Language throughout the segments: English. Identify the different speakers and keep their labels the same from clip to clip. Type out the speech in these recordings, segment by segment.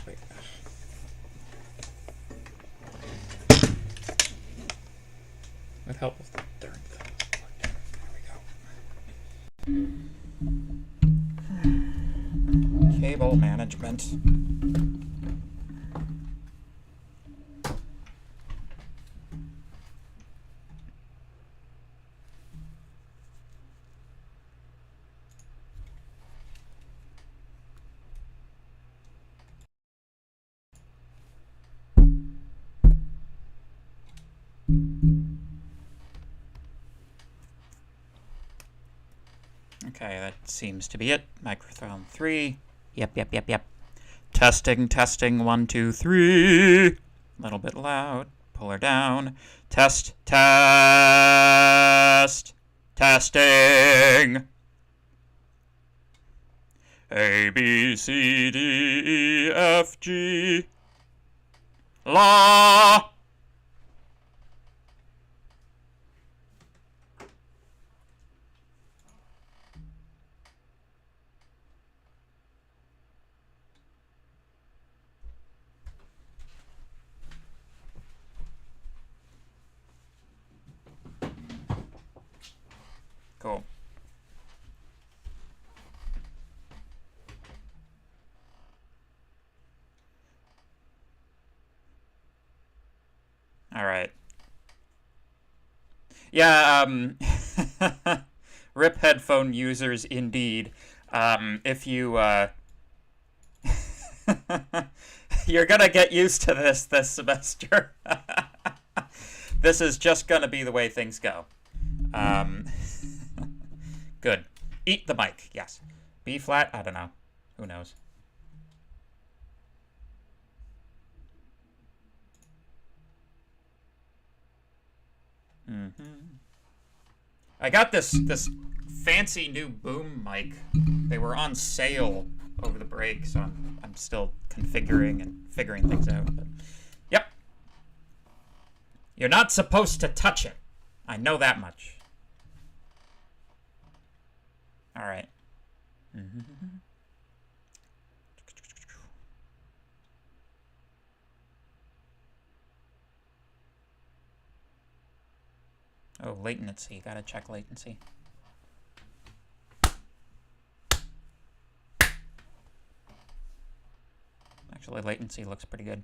Speaker 1: Wait. With help of the darn thing. There we go. Cable management. Okay, that seems to be it. Microphone 3. Yep. Testing, 1, 2, 3. A little bit loud. Pull her down. Testing. A, B, C, D, E, F, G. La. Cool. All right. Yeah, rip headphone users indeed. If you, you're gonna get used to this semester. This is just gonna be the way things go. Good. Eat the mic, yes. B flat, I don't know. Who knows? I got this fancy new boom mic. They were on sale over the break, so I'm still configuring and figuring things out. But, yep. You're not supposed to touch it. I know that much. All right. Oh, latency. Gotta check latency. Actually, latency looks pretty good.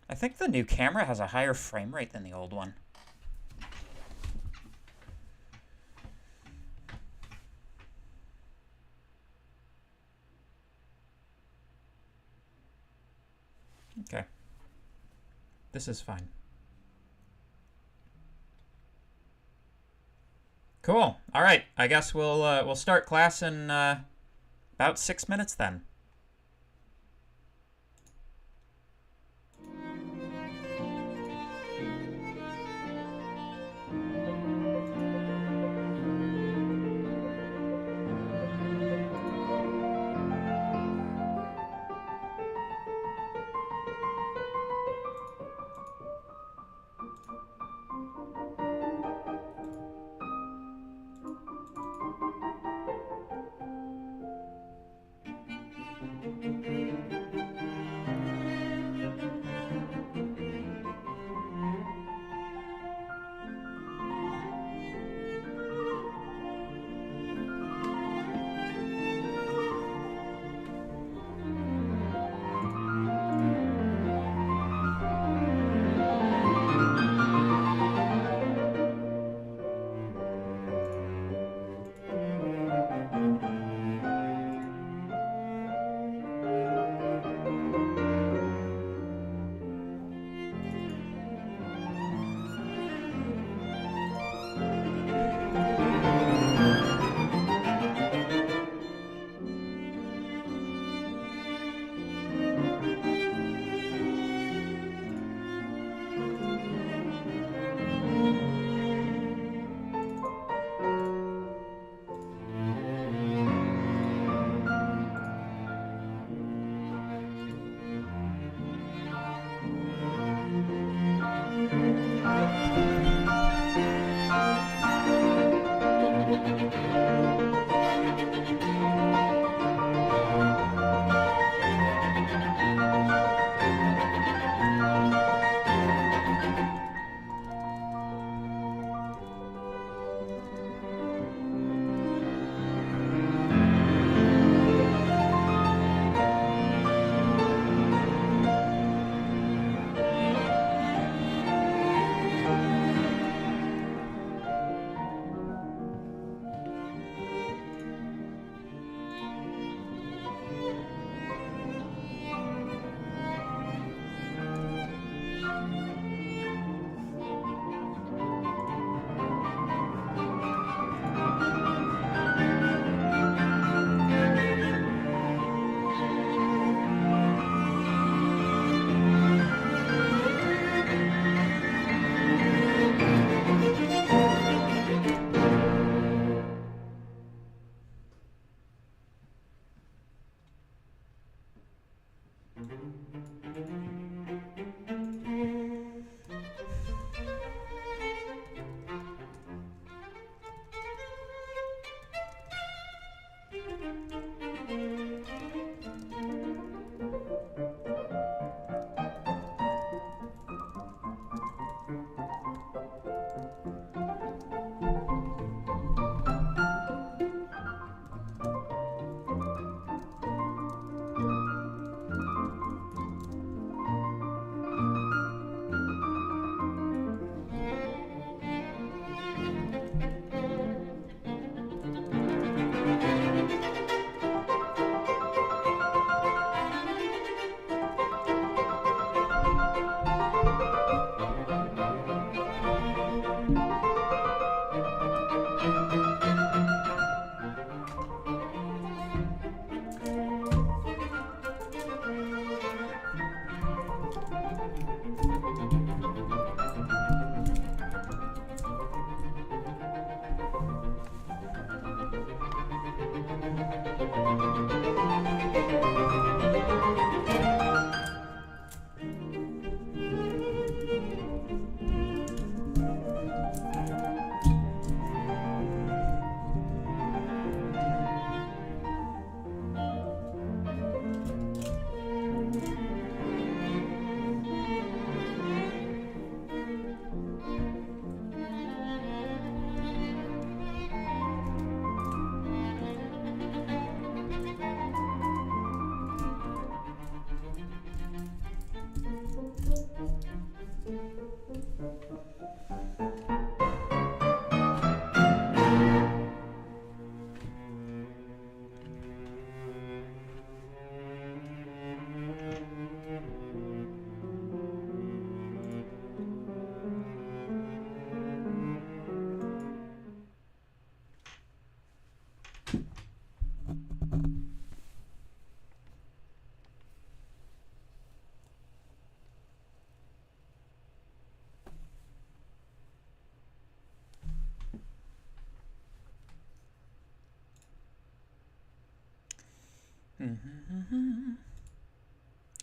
Speaker 1: I think the new camera has a higher frame rate than the old one. Okay. This is fine. Cool. All right. I guess we'll start class in about 6 minutes then.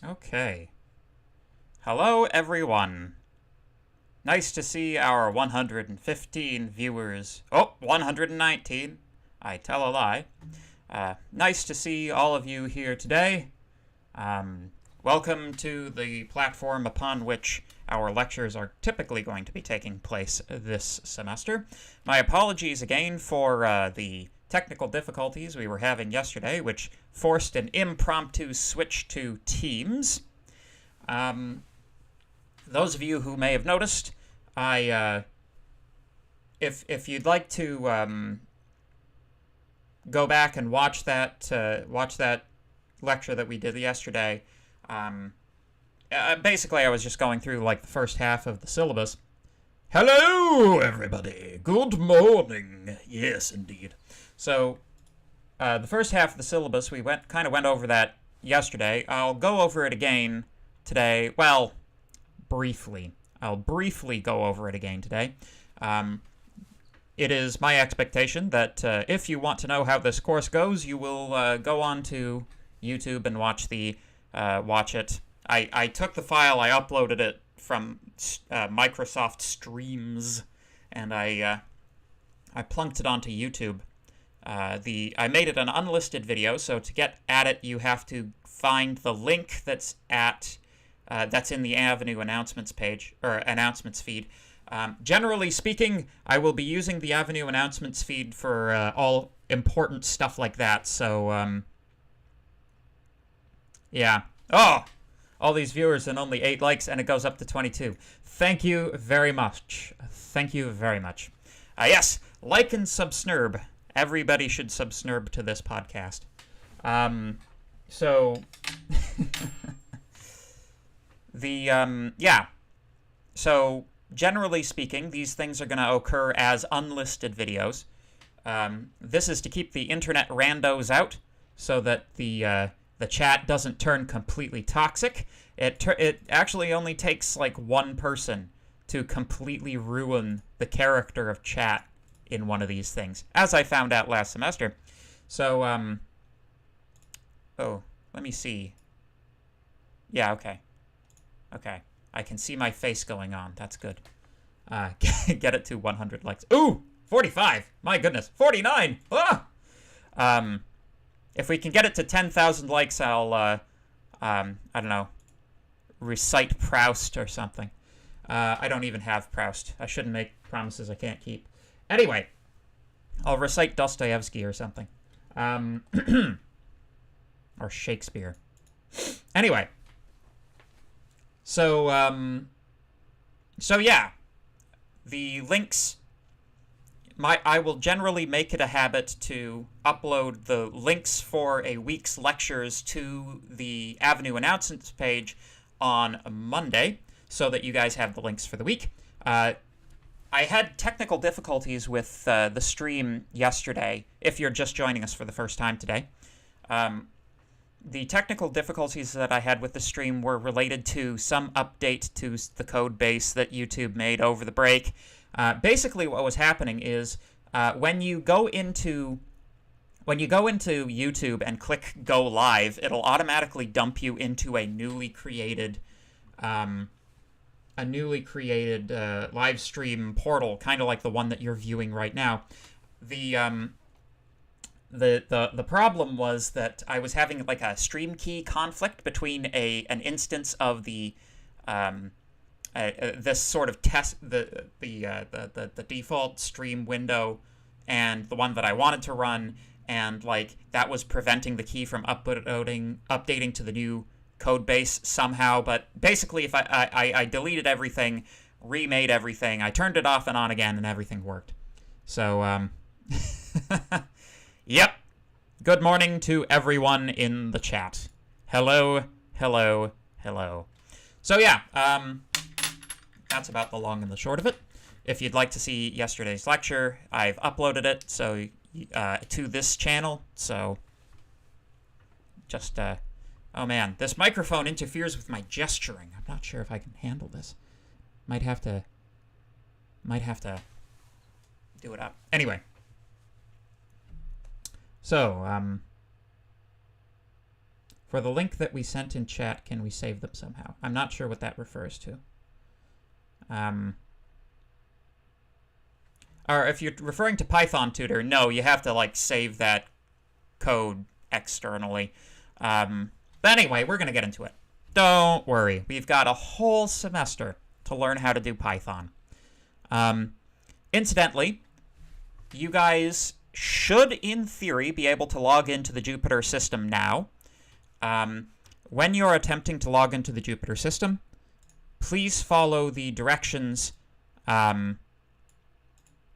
Speaker 1: Okay. Hello, everyone. Nice to see our 115 viewers. Oh, 119. I tell a lie. Nice to see all of you here today. Welcome to the platform upon which our lectures are typically going to be taking place this semester. My apologies again for the technical difficulties we were having yesterday, which forced an impromptu switch to Teams. Those of you who may have noticed, if you'd like to go back and watch that lecture that we did yesterday, basically I was just going through like the first half of the syllabus. Hello, everybody. Good morning. Yes, indeed. So, the first half of the syllabus, we kind of went over that yesterday. I'll go over it again today. Well, briefly. I'll briefly go over it again today. It is my expectation that if you want to know how this course goes, you will go on to YouTube and watch it. I took the file, I uploaded it from Microsoft Streams, and I plunked it onto YouTube. I made it an unlisted video, so to get at it, you have to find the link that's in the Avenue announcements page, or announcements feed. Generally speaking, I will be using the Avenue announcements feed for all important stuff like that, so, yeah. Oh! All these viewers and only 8 likes, and it goes up to 22. Thank you very much. Thank you very much. Yes, like and subscribe. Everybody should subscribe to this podcast. So, yeah. So, generally speaking, these things are going to occur as unlisted videos. This is to keep the internet randos out, so that the chat doesn't turn completely toxic. It actually only takes like one person to completely ruin the character of chat in one of these things, as I found out last semester. So, oh, let me see. Yeah, okay. Okay. I can see my face going on. That's good. Get it to 100 likes. Ooh! 45! My goodness. 49! Ah! If we can get it to 10,000 likes, I'll, I don't know, recite Proust or something. I don't even have Proust. I shouldn't make promises I can't keep. Anyway, I'll recite Dostoevsky or something. Or Shakespeare. Anyway. So yeah. The links... I will generally make it a habit to upload the links for a week's lectures to the Avenue announcements page on Monday, so that you guys have the links for the week. I had technical difficulties with the stream yesterday, if you're just joining us for the first time today. The technical difficulties that I had with the stream were related to some update to the code base that YouTube made over the break. Basically, what was happening is when you go into YouTube and click Go Live, it'll automatically dump you into a newly created live stream portal, kind of like the one that you're viewing right now. The problem was that I was having like a stream key conflict between an instance of the this sort of test the default stream window and the one that I wanted to run, and like that was preventing the key from updating to the new code base somehow. But basically, if I deleted everything, remade everything, I turned it off and on again, and everything worked. So yep. Good morning to everyone in the chat. Hello, hello, hello. So yeah, that's about the long and the short of it. If you'd like to see yesterday's lecture, I've uploaded it so to this channel. So just oh man, this microphone interferes with my gesturing. I'm not sure if I can handle this. Might have to do it up. Anyway. So, for the link that we sent in chat, can we save them somehow? I'm not sure what that refers to. Or if you're referring to Python Tutor, no, you have to, like, save that code externally. But anyway, we're going to get into it. Don't worry. We've got a whole semester to learn how to do Python. Incidentally, you guys should, in theory, be able to log into the Jupyter system now. When you're attempting to log into the Jupyter system, please follow the directions, the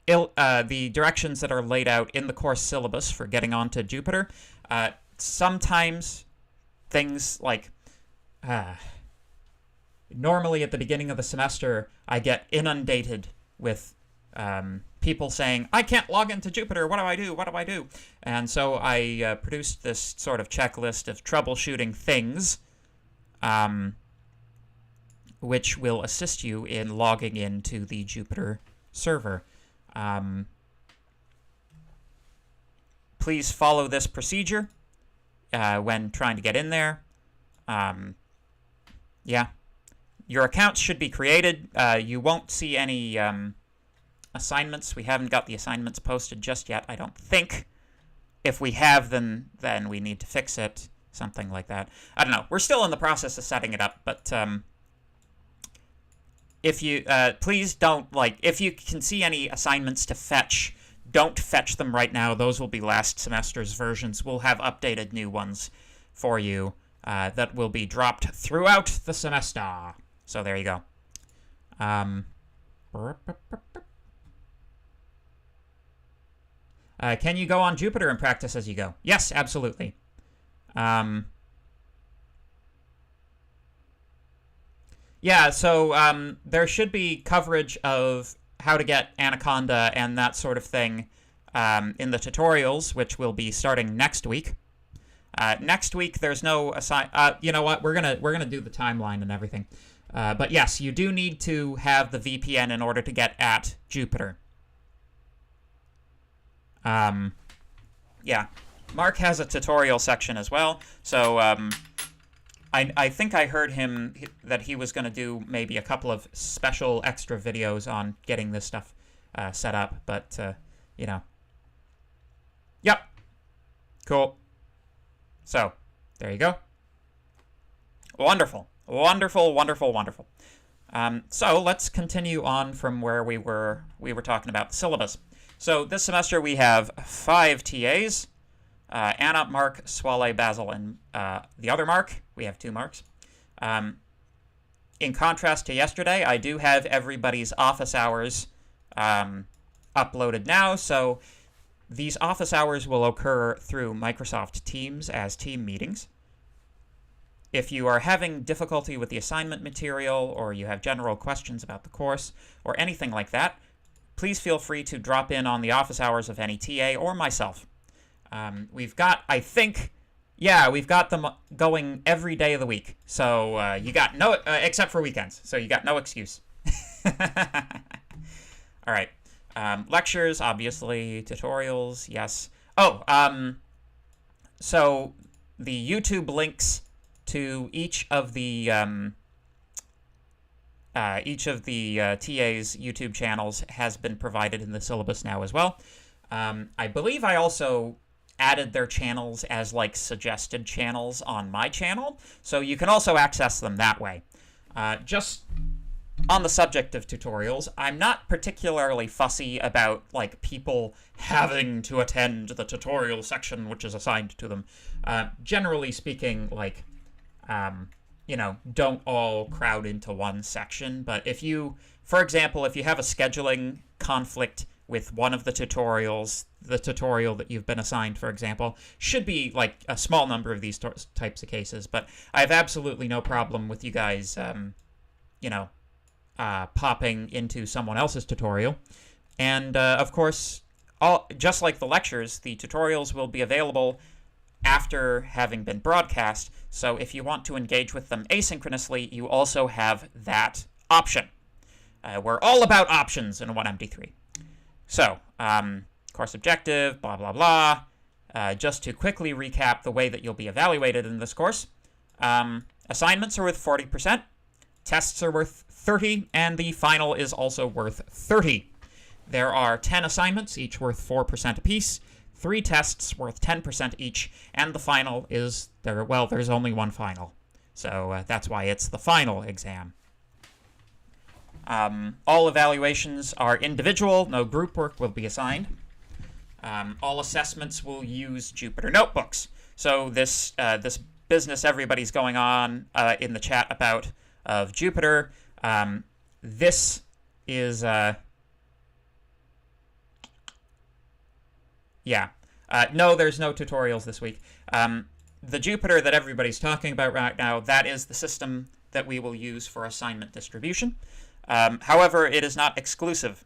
Speaker 1: directions that are laid out in the course syllabus for getting onto Jupyter. Sometimes things like, normally at the beginning of the semester, I get inundated with people saying, I can't log into Jupyter, what do I do, what do I do? And so I produced this sort of checklist of troubleshooting things, which will assist you in logging into the Jupyter server. Please follow this procedure when trying to get in there. Yeah. Your accounts should be created. You won't see any assignments. We haven't got the assignments posted just yet, I don't think. If we have them, then we need to fix it. Something like that. I don't know. We're still in the process of setting it up, but if you please don't, like, if you can see any assignments to fetch, don't fetch them right now. Those will be last semester's versions. We'll have updated new ones for you that will be dropped throughout the semester. So there you go. Can you go on Jupyter and practice as you go? Yes, absolutely. Yeah, so there should be coverage of how to get Anaconda and that sort of thing in the tutorials, which will be starting next week. Next week, there's no you know what? We're gonna do the timeline and everything. But yes, you do need to have the VPN in order to get at Jupyter. Yeah, Mark has a tutorial section as well, so I think I heard him that he was going to do maybe a couple of special extra videos on getting this stuff set up, but, you know. Yep. Cool. So, there you go. Wonderful. Wonderful, wonderful, wonderful. So, let's continue on from where we were talking about the syllabus. So, this semester we have 5 TAs. Anna, Mark, Swale, Basil, and the other Mark. We have 2 Marks. In contrast to yesterday, I do have everybody's office hours uploaded now, so these office hours will occur through Microsoft Teams as team meetings. If you are having difficulty with the assignment material, or you have general questions about the course, or anything like that, please feel free to drop in on the office hours of any TA or myself. We've got, I think, yeah, we've got them going every day of the week. So you got no, except for weekends. So you got no excuse. All right. Lectures, obviously. Tutorials, yes. Oh, so the YouTube links to each of the TA's YouTube channels has been provided in the syllabus now as well. I believe I also added their channels as like suggested channels on my channel, so you can also access them that way. Just on the subject of tutorials, I'm not particularly fussy about like people having to attend the tutorial section which is assigned to them. Generally speaking, like, you know, don't all crowd into one section, but if you, for example, if you have a scheduling conflict with one of the tutorials, the tutorial that you've been assigned, for example, should be like a small number of these types of cases, but I have absolutely no problem with you guys, you know, popping into someone else's tutorial. And, of course, just like the lectures, the tutorials will be available after having been broadcast, so if you want to engage with them asynchronously, you also have that option. We're all about options in 1MD3. So, course objective, blah, blah, blah. Just to quickly recap the way that you'll be evaluated in this course. Assignments are worth 40%, tests are worth 30, and the final is also worth 30. There are 10 assignments, each worth 4% apiece, 3 tests worth 10% each, and the final is, there's only one final. So that's why it's the final exam. All evaluations are individual, no group work will be assigned. All assessments will use Jupyter notebooks. So this business everybody's going on in the chat about of Jupyter, this is, yeah. No, there's no tutorials this week. The Jupyter that everybody's talking about right now, that is the system that we will use for assignment distribution. However, it is not exclusive.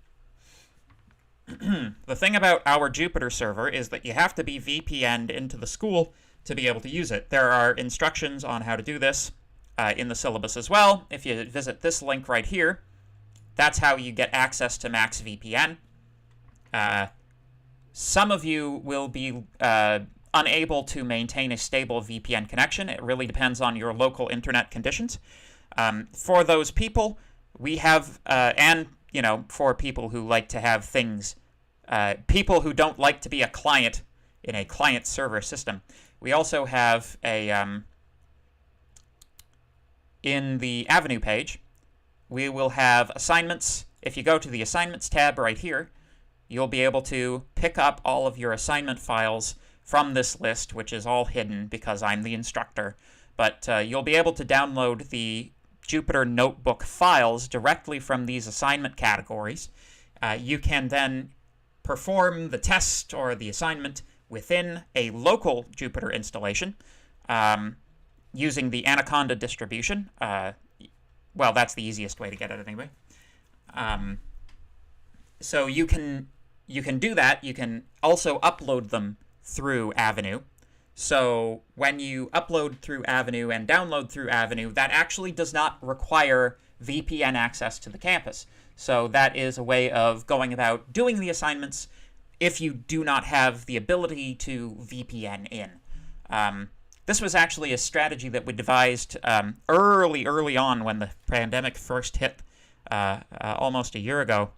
Speaker 1: The thing about our Jupyter server is that you have to be VPN'd into the school to be able to use it. There are instructions on how to do this in the syllabus as well. If you visit this link right here, that's how you get access to Max VPN. Some of you will be unable to maintain a stable VPN connection. It really depends on your local internet conditions. For those people, we have, and, you know, for people who like to have things, people who don't like to be a client in a client-server system, we also have a, in the Avenue page, we will have assignments. If you go to the Assignments tab right here, you'll be able to pick up all of your assignment files from this list, which is all hidden because I'm the instructor. But you'll be able to download the Jupyter Notebook files directly from these assignment categories. You can then perform the test or the assignment within a local Jupyter installation using the Anaconda distribution. Well, that's the easiest way to get it anyway. So you can do that. You can also upload them through Avenue. So when you upload through Avenue and download through Avenue, that actually does not require VPN access to the campus. So that is a way of going about doing the assignments if you do not have the ability to VPN in. this was actually a strategy that we devised early on when the pandemic first hit almost a year ago,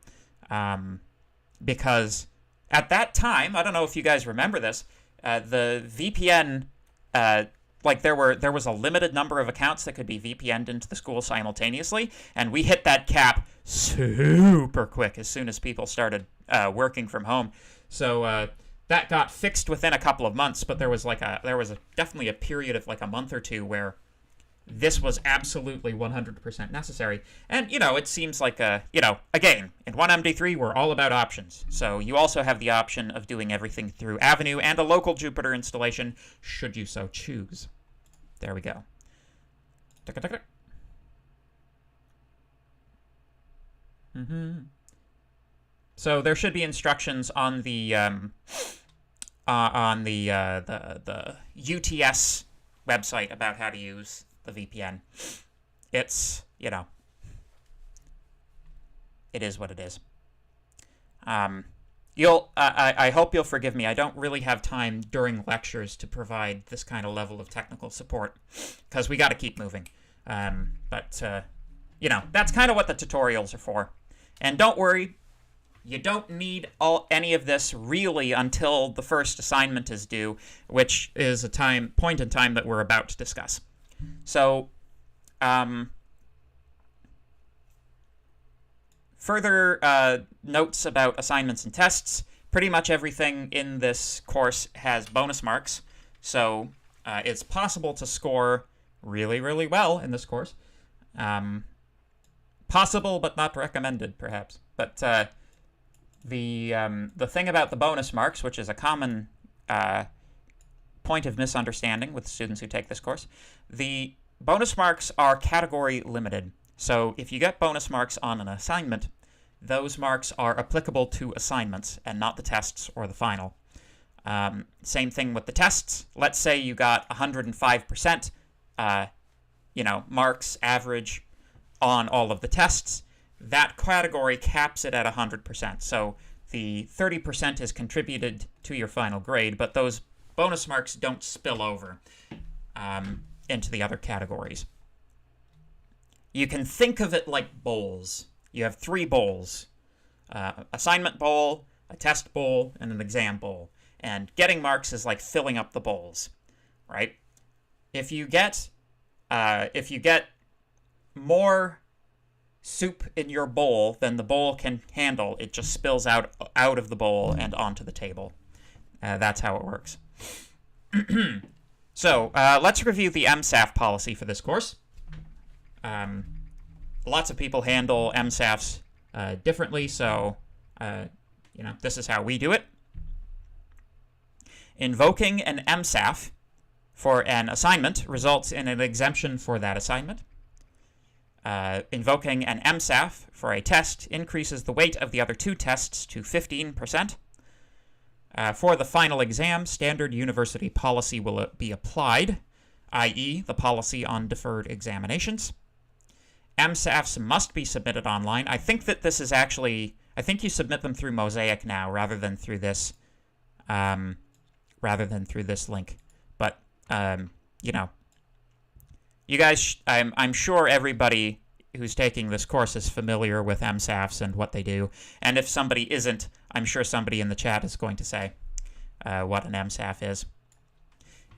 Speaker 1: because at that time, I don't know if you guys remember this, the VPN, there was a limited number of accounts that could be VPN'd into the school simultaneously, and we hit that cap super quick as soon as people started working from home. So that got fixed within a couple of months, but there was definitely a period of like a month or two where this was absolutely 100% necessary. And, it seems like, again, in 1MD3, we're all about options. So you also have the option of doing everything through Avenue and a local Jupyter installation, should you so choose. There we go. So there should be instructions on the UTS website about how to use the VPN. It's, it is what it is. I hope you'll forgive me. I don't really have time during lectures to provide this kind of level of technical support because we got to keep moving. But that's kind of what the tutorials are for. And don't worry, you don't need any of this really until the first assignment is due, which is a point in time that we're about to discuss. So, further notes about assignments and tests. Pretty much everything in this course has bonus marks, so it's possible to score really, really well in this course. Possible, but not recommended, perhaps. But the thing about the bonus marks, which is a common point of misunderstanding with students who take this course, the bonus marks are category limited. So if you get bonus marks on an assignment, those marks are applicable to assignments and not the tests or the final. Same thing with the tests. Let's say you got 105%, marks average on all of the tests. That category caps it at 100%. So the 30% is contributed to your final grade, but those bonus marks don't spill over into the other categories. You can think of it like bowls. You have 3 bowls: assignment bowl, a test bowl, and an exam bowl. And getting marks is like filling up the bowls, right? If you get more soup in your bowl than the bowl can handle, it just spills out of the bowl and onto the table. That's how it works. So let's review the MSAF policy for this course. Lots of people handle MSAFs differently, so this is how we do it. Invoking an MSAF for an assignment results in an exemption for that assignment. Invoking an MSAF for a test increases the weight of the other 2 tests to 15%. For the final exam, standard university policy will be applied, i.e. the policy on deferred examinations. MSAFs must be submitted online. I think that this is actually, I think you submit them through Mosaic now rather than through this link. But, you guys, I'm sure everybody who's taking this course is familiar with MSAFs and what they do. And if somebody isn't, I'm sure somebody in the chat is going to say what an MSAF is.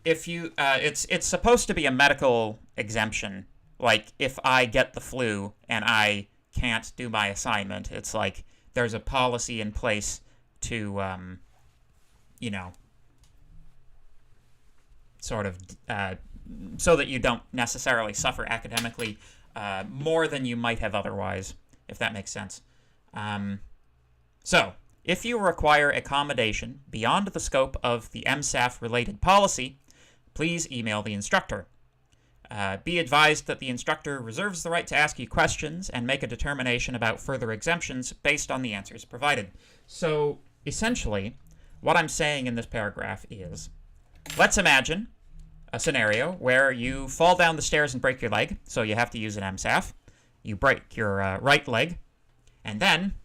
Speaker 1: If you, it's supposed to be a medical exemption. Like, if I get the flu and I can't do my assignment, it's like there's a policy in place to, sort of, so that you don't necessarily suffer academically more than you might have otherwise, if that makes sense. So, if you require accommodation beyond the scope of the MSAF-related policy, please email the instructor. Be advised that the instructor reserves the right to ask you questions and make a determination about further exemptions based on the answers provided. So, essentially, what I'm saying in this paragraph is, let's imagine a scenario where you fall down the stairs and break your leg, so you have to use an MSAF. You break your right leg, and then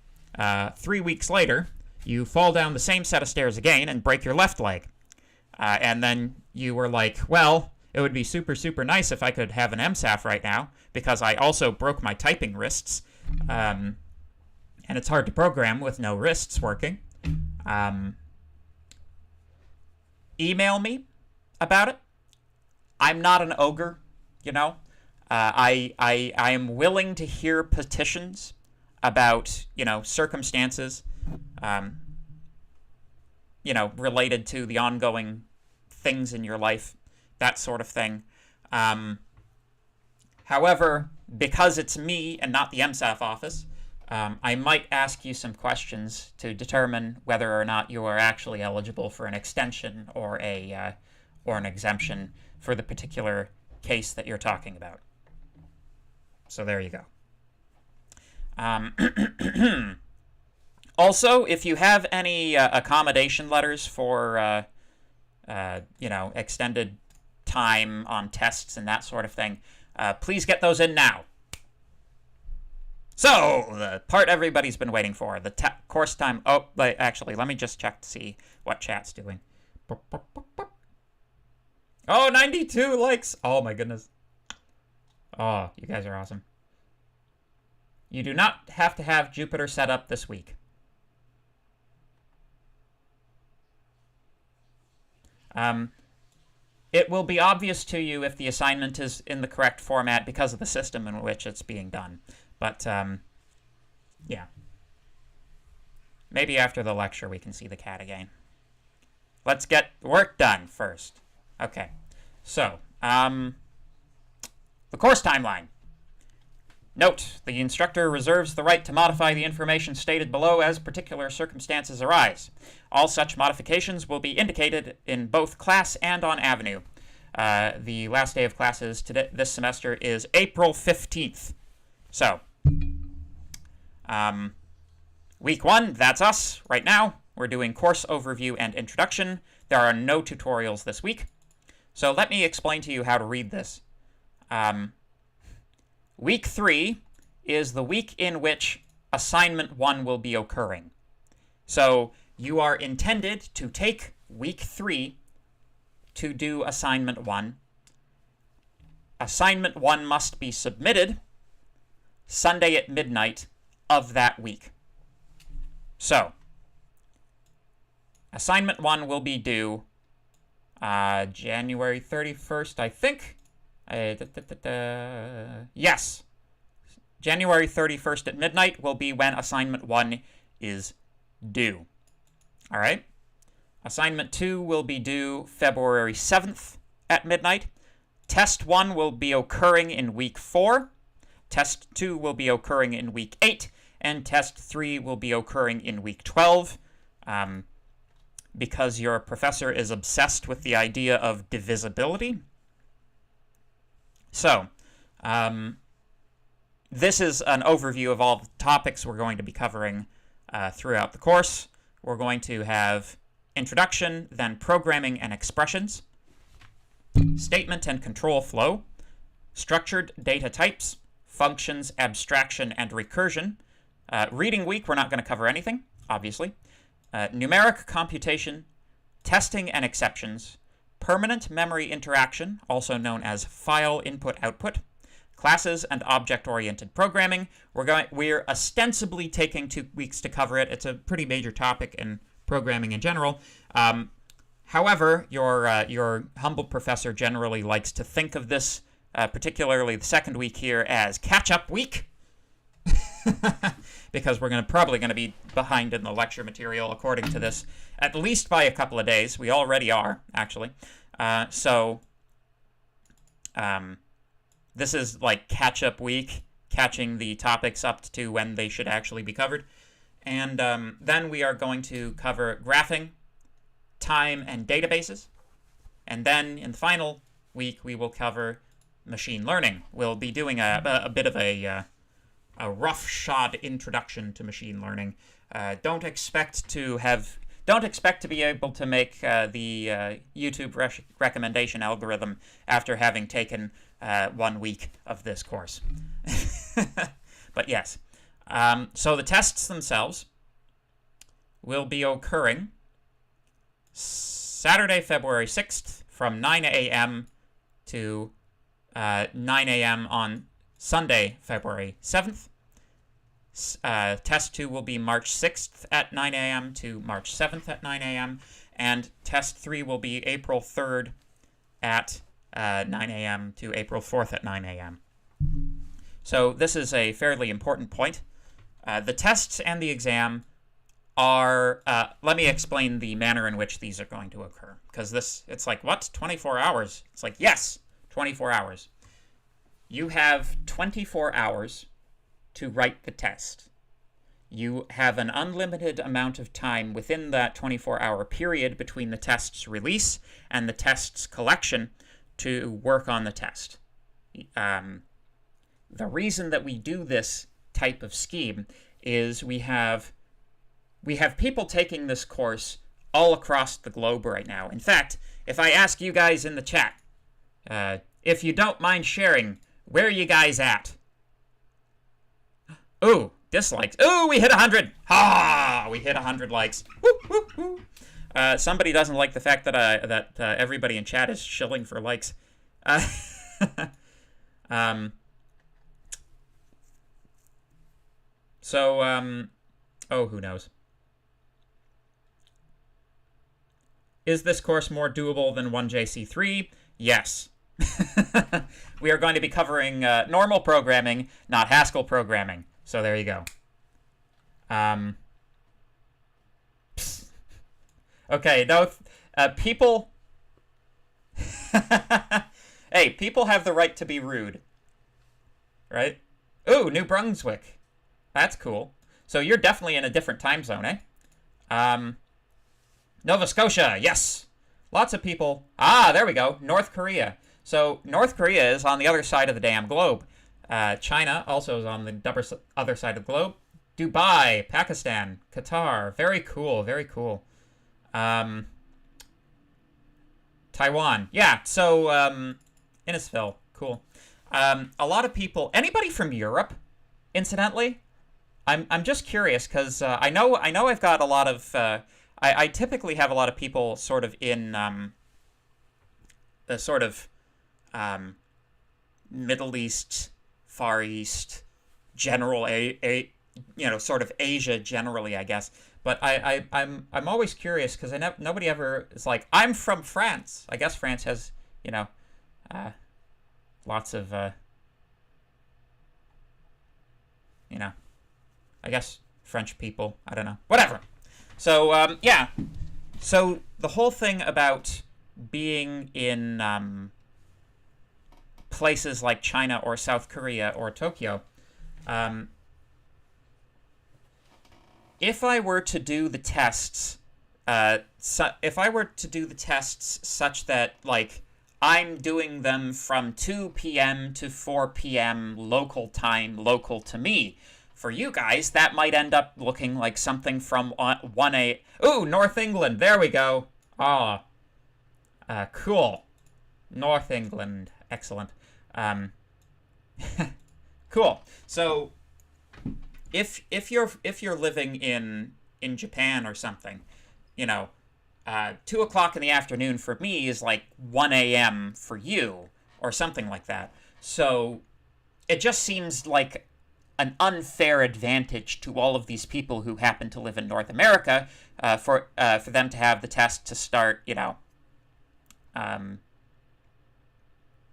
Speaker 1: 3 weeks later, you fall down the same set of stairs again and break your left leg. And then you were like, well, It would be super, super nice if I could have an MSAF right now, because I also broke my typing wrists. And it's hard to program with no wrists working. Email me about it. I'm not an ogre, you know. I am willing to hear petitions about, you know, circumstances, you know, related to the ongoing things in your life, that sort of thing. However, because it's me and not the MSAF office, I might ask you some questions to determine whether or not you are actually eligible for an extension or an exemption for the particular case that you're talking about. So there you go. Also, if you have any accommodation letters for, you know, extended time on tests and that sort of thing, please get those in now. So, the part everybody's been waiting for, the course time. Oh, actually, let me just check to see what chat's doing. Oh, 92 likes. Oh, my goodness. Oh, you guys are awesome. You do not have to have Jupyter set up this week. It will be obvious to you if the assignment is in the correct format because of the system in which it's being done. But, yeah. Maybe after the lecture we can see the cat again. Let's get work done first. Okay. So, the course timeline. Note, the instructor reserves the right to modify the information stated below as particular circumstances arise. All such modifications will be indicated in both class and on Avenue. The last day of classes this semester is April 15th. So, week 1, that's us right now. We're doing course overview and introduction. There are no tutorials this week. So let me explain to you how to read this. Week 3 is the week in which assignment 1 will be occurring. So you are intended to take week 3 to do assignment 1. Assignment 1 must be submitted Sunday at midnight of that week. So, assignment 1 will be due January 31st, I think. Yes. January 31st at midnight will be when assignment 1 is due. All right? Assignment 2 will be due February 7th at midnight. Test 1 will be occurring in week 4. Test 2 will be occurring in week 8. And Test 3 will be occurring in week 12. Because your professor is obsessed with the idea of divisibility. So, this is an overview of all the topics we're going to be covering throughout the course. We're going to have introduction, then programming and expressions, statement and control flow, structured data types, functions, abstraction, and recursion. Reading week, we're not going to cover anything, obviously. Numeric computation, testing and exceptions, permanent memory interaction, also known as file input-output, classes and object-oriented programming. We're ostensibly taking 2 weeks to cover it. It's a pretty major topic in programming in general. However, your humble professor generally likes to think of this, particularly the second week here, as catch-up week. Because we're probably going to be behind in the lecture material according to this, at least by a couple of days. We already are, actually. This is like catch-up week, catching the topics up to when they should actually be covered. And then we are going to cover graphing, time, and databases. And then in the final week, we will cover machine learning. We'll be doing a bit of a roughshod introduction to machine learning. Don't expect to be able to make the YouTube recommendation algorithm after having taken 1 week of this course. But yes. So the tests themselves will be occurring Saturday, February 6th from 9 a.m. to 9 a.m. on Sunday, February 7th. Test 2 will be March 6th at 9 a.m. to March 7th at 9 a.m. And Test 3 will be April 3rd at 9 a.m. to April 4th at 9 a.m. So this is a fairly important point. The tests and the exam are, let me explain the manner in which these are going to occur. Because it's like, what, 24 hours? It's like, yes, 24 hours. You have 24 hours to write the test. You have an unlimited amount of time within that 24-hour period between the test's release and the test's collection to work on the test. The reason that we do this type of scheme is we have people taking this course all across the globe right now. In fact, if I ask you guys in the chat, if you don't mind sharing, where are you guys at? Ooh, dislikes. Ooh, we hit 100. Ah, we hit 100 likes. Woo, woo, woo. Somebody doesn't like the fact that everybody in chat is shilling for likes. Oh, who knows? Is this course more doable than 1JC3? Yes. We are going to be covering normal programming, not Haskell programming. So there you go. Okay, no, people... Hey, people have the right to be rude. Right? Ooh, New Brunswick. That's cool. So you're definitely in a different time zone, eh? Nova Scotia, yes! Lots of people... Ah, there we go. North Korea. So North Korea is on the other side of the damn globe. China also is on the other side of the globe. Dubai, Pakistan, Qatar. Very cool, very cool. Taiwan. Yeah, so Innisfil. Cool. A lot of people... Anybody from Europe, incidentally? I'm just curious, because I know I've got a lot of... I typically have a lot of people sort of in the sort of Middle East, Far East, general, sort of Asia generally, I guess. But I'm always curious because nobody ever is like, I'm from France. I guess France has, lots of, I guess French people. I don't know. Whatever. So, yeah. So the whole thing about being in places like China or South Korea or Tokyo, if I were to do the tests, if I were to do the tests such that, like, I'm doing them from 2 p.m. to 4 p.m. local time, local to me, for you guys, that might end up looking like something from 1 a... Ooh, North England, there we go. Ah, cool. North England, excellent. Cool. So, if you're living in Japan or something, 2 o'clock in the afternoon for me is like 1 a.m. for you, or something like that. So, it just seems like an unfair advantage to all of these people who happen to live in North America for them to have the test to start,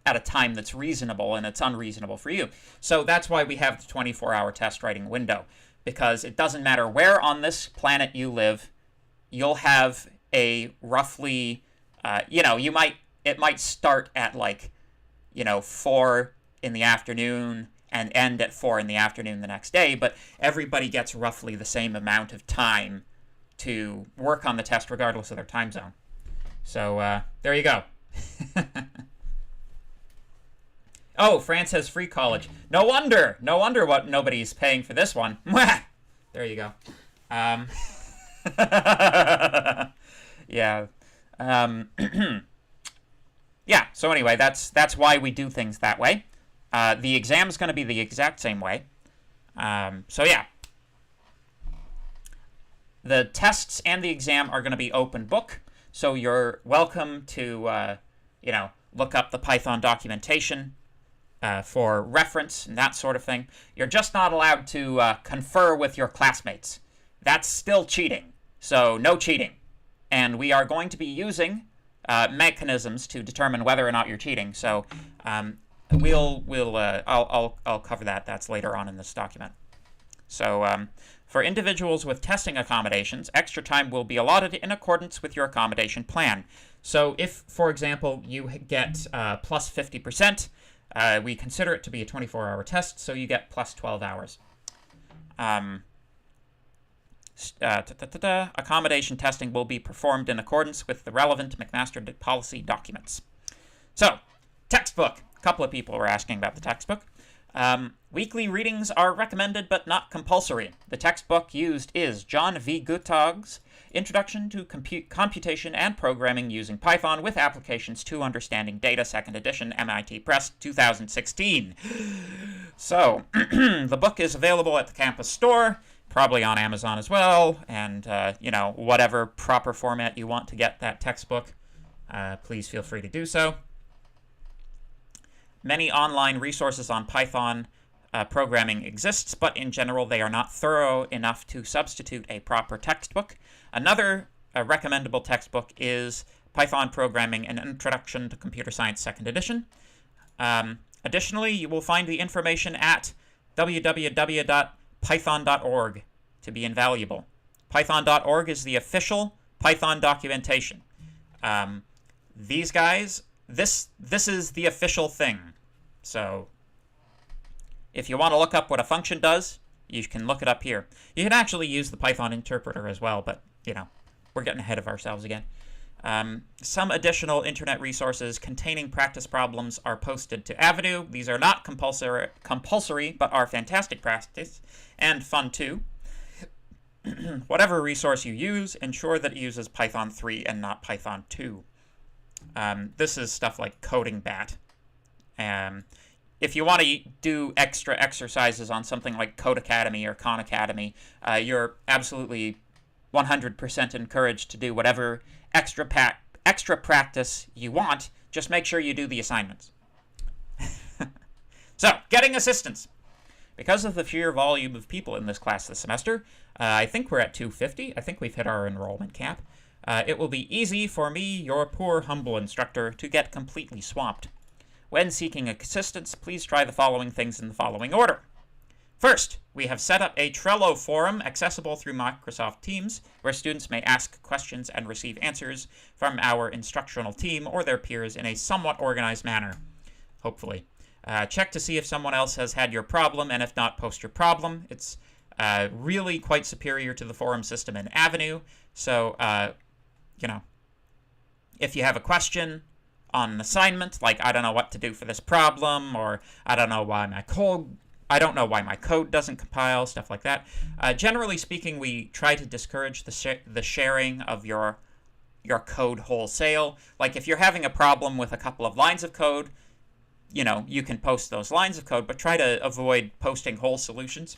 Speaker 1: at a time that's reasonable, and it's unreasonable for you. So that's why we have the 24-hour test writing window, because it doesn't matter where on this planet you live, you'll have a roughly, it might start at 4 in the afternoon and end at 4 in the afternoon the next day, but everybody gets roughly the same amount of time to work on the test regardless of their time zone. So, there you go. Oh, France has free college. No wonder what nobody's paying for this one. There you go. Yeah. Yeah, so anyway, that's why we do things that way. The exam's going to be the exact same way. So yeah. The tests and the exam are going to be open book, so you're welcome to, look up the Python documentation for reference and that sort of thing. You're just not allowed to confer with your classmates. That's still cheating, so no cheating. And we are going to be using mechanisms to determine whether or not you're cheating. So I'll cover that. That's later on in this document. So for individuals with testing accommodations, extra time will be allotted in accordance with your accommodation plan. So if, for example, you get plus 50%, we consider it to be a 24-hour test, so you get plus 12 hours. Accommodation testing will be performed in accordance with the relevant McMaster policy documents. So, textbook. A couple of people were asking about the textbook. Weekly readings are recommended but not compulsory. The textbook used is John V. Guttag's Introduction to Computation and Programming Using Python with Applications to Understanding Data, 2nd edition, MIT Press, 2016. So, the book is available at the campus store, probably on Amazon as well, and, whatever proper format you want to get that textbook, please feel free to do so. Many online resources on Python programming exists, but in general they are not thorough enough to substitute a proper textbook. Another recommendable textbook is Python Programming: An Introduction to Computer Science, 2nd edition. Additionally, you will find the information at www.python.org to be invaluable. Python.org is the official Python documentation. These guys, this is the official thing. So if you want to look up what a function does, you can look it up here. You can actually use the Python interpreter as well, but, we're getting ahead of ourselves again. Some additional internet resources containing practice problems are posted to Avenue. These are not compulsory, but are fantastic practice and fun too. Whatever resource you use, ensure that it uses Python 3 and not Python 2. This is stuff like Coding Bat. If you want to do extra exercises on something like Code Academy or Khan Academy, you're absolutely 100% encouraged to do whatever extra practice you want. Just make sure you do the assignments. So, getting assistance. Because of the sheer volume of people in this class this semester, I think we're at 250. I think we've hit our enrollment cap. It will be easy for me, your poor humble instructor, to get completely swamped. When seeking assistance, please try the following things in the following order. First, we have set up a Trello forum accessible through Microsoft Teams, where students may ask questions and receive answers from our instructional team or their peers in a somewhat organized manner, hopefully. Check to see if someone else has had your problem, and if not, post your problem. It's really quite superior to the forum system in Avenue, so, if you have a question on an assignment, like I don't know what to do for this problem, or I don't know why my code doesn't compile, stuff like that. Generally speaking, we try to discourage the sharing of your code wholesale. Like if you're having a problem with a couple of lines of code, you can post those lines of code, but try to avoid posting whole solutions.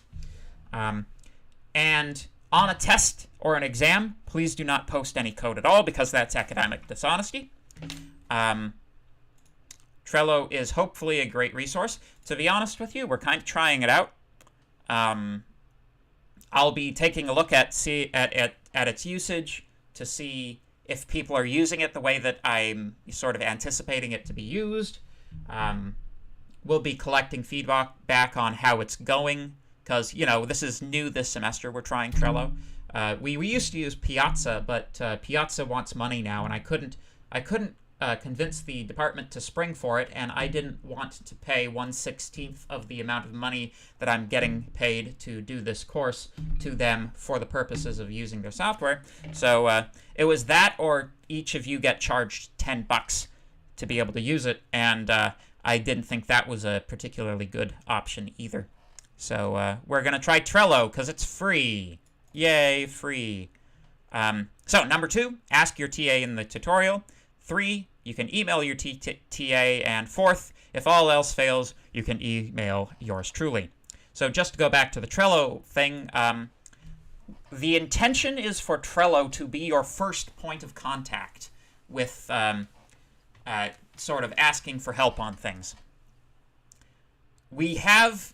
Speaker 1: And on a test or an exam, please do not post any code at all, because that's academic dishonesty. Trello is hopefully a great resource. To be honest with you, we're kind of trying it out. I'll be taking a look at its usage to see if people are using it the way that I'm sort of anticipating it to be used. We'll be collecting feedback back on how it's going, because, this is new this semester. We're trying Trello. We used to use Piazza, but Piazza wants money now, and I couldn't convince the department to spring for it, and I didn't want to pay 1/16 of the amount of money that I'm getting paid to do this course to them for the purposes of using their software. So it was that, or each of you get charged $10 to be able to use it, and I didn't think that was a particularly good option either. So we're going to try Trello because it's free. Yay, free. So number 2, ask your TA in the tutorial. 3, you can email your TA. And 4th, if all else fails, you can email yours truly. So just to go back to the Trello thing, the intention is for Trello to be your first point of contact with sort of asking for help on things. We have,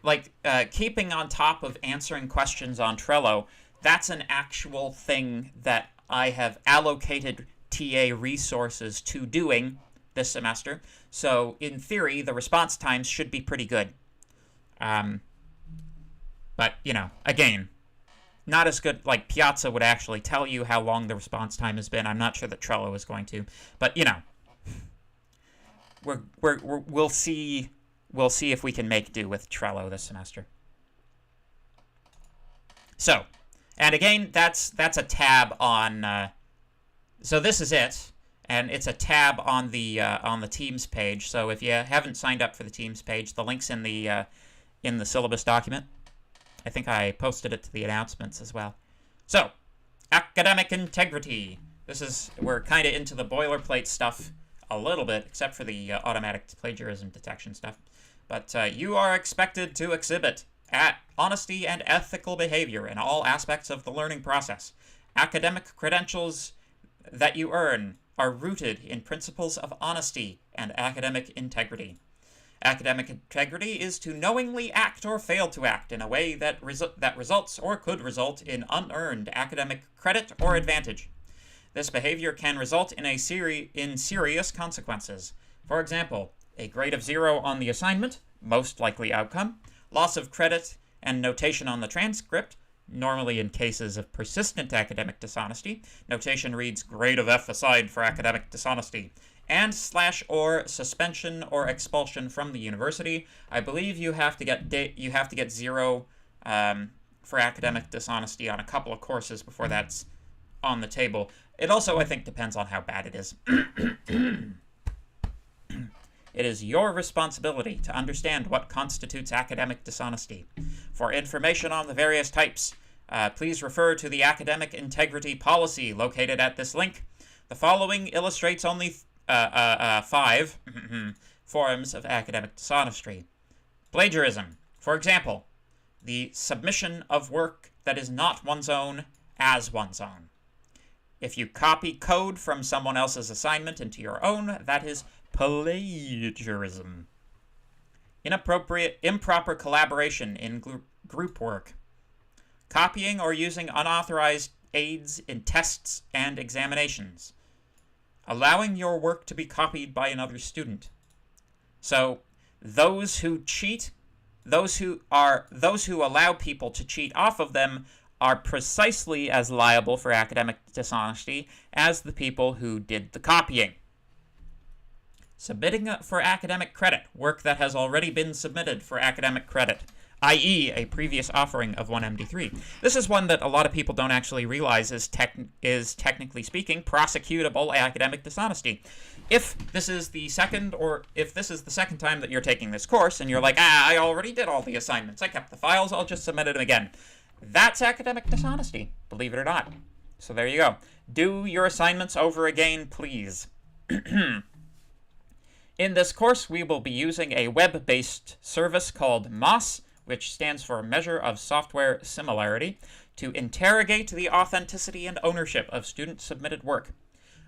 Speaker 1: like, keeping on top of answering questions on Trello. That's an actual thing that I have allocated TA resources to doing this semester. So, in theory, the response times should be pretty good. But, you know, again, not as good. Like, Piazza would actually tell you how long the response time has been. I'm not sure that Trello is going to. But, you know, we'll see if we can make do with Trello this semester. So, and again, that's a tab on. So this is it, and it's a tab on the Teams page. So if you haven't signed up for the Teams page, the link's in the syllabus document. I think I posted it to the announcements as well. So, academic integrity. We're kind of into the boilerplate stuff a little bit, except for the automatic plagiarism detection stuff. But you are expected to exhibit honesty and ethical behavior in all aspects of the learning process. Academic credentials that you earn are rooted in principles of honesty and academic integrity. Academic integrity is to knowingly act or fail to act in a way that results or could result in unearned academic credit or advantage. This behavior can result in serious consequences. For example, a grade of 0 on the assignment, most likely outcome, loss of credit and notation on the transcript, normally in cases of persistent academic dishonesty. Notation reads grade of F assigned for academic dishonesty, and / or suspension or expulsion from the university. I believe you have to get 0 for academic dishonesty on a couple of courses before that's on the table. It also, I think, depends on how bad it is. It is your responsibility to understand what constitutes academic dishonesty. For information on the various types, please refer to the Academic Integrity Policy located at this link. The following illustrates only 5 forms of academic dishonesty. Plagiarism. For example, the submission of work that is not one's own as one's own. If you copy code from someone else's assignment into your own, that is plagiarism. Improper collaboration in group work. Copying or using unauthorized aids in tests and examinations. Allowing your work to be copied by another student. So, those who cheat, those who allow people to cheat off of them are precisely as liable for academic dishonesty as the people who did the copying. Submitting for academic credit, work that has already been submitted for academic credit, i.e. a previous offering of 1MD3. This is one that a lot of people don't actually realize is technically speaking prosecutable academic dishonesty. If this is the second time that you're taking this course and you're like, I already did all the assignments, I kept the files, I'll just submit them again. That's academic dishonesty, believe it or not. So there you go. Do your assignments over again, please. In this course, we will be using a web-based service called MOS, which stands for Measure of Software Similarity, to interrogate the authenticity and ownership of student-submitted work.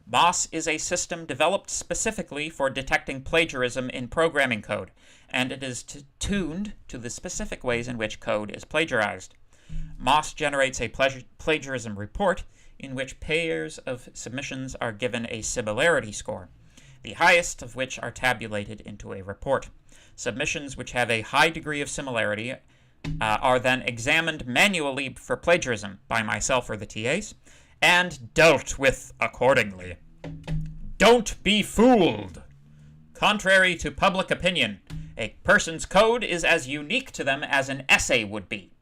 Speaker 1: MOS is a system developed specifically for detecting plagiarism in programming code, and it is tuned to the specific ways in which code is plagiarized. MOS generates a plagiarism report in which pairs of submissions are given a similarity score, the highest of which are tabulated into a report. Submissions which have a high degree of similarity are then examined manually for plagiarism by myself or the TAs, and dealt with accordingly. Don't be fooled! Contrary to public opinion, a person's code is as unique to them as an essay would be.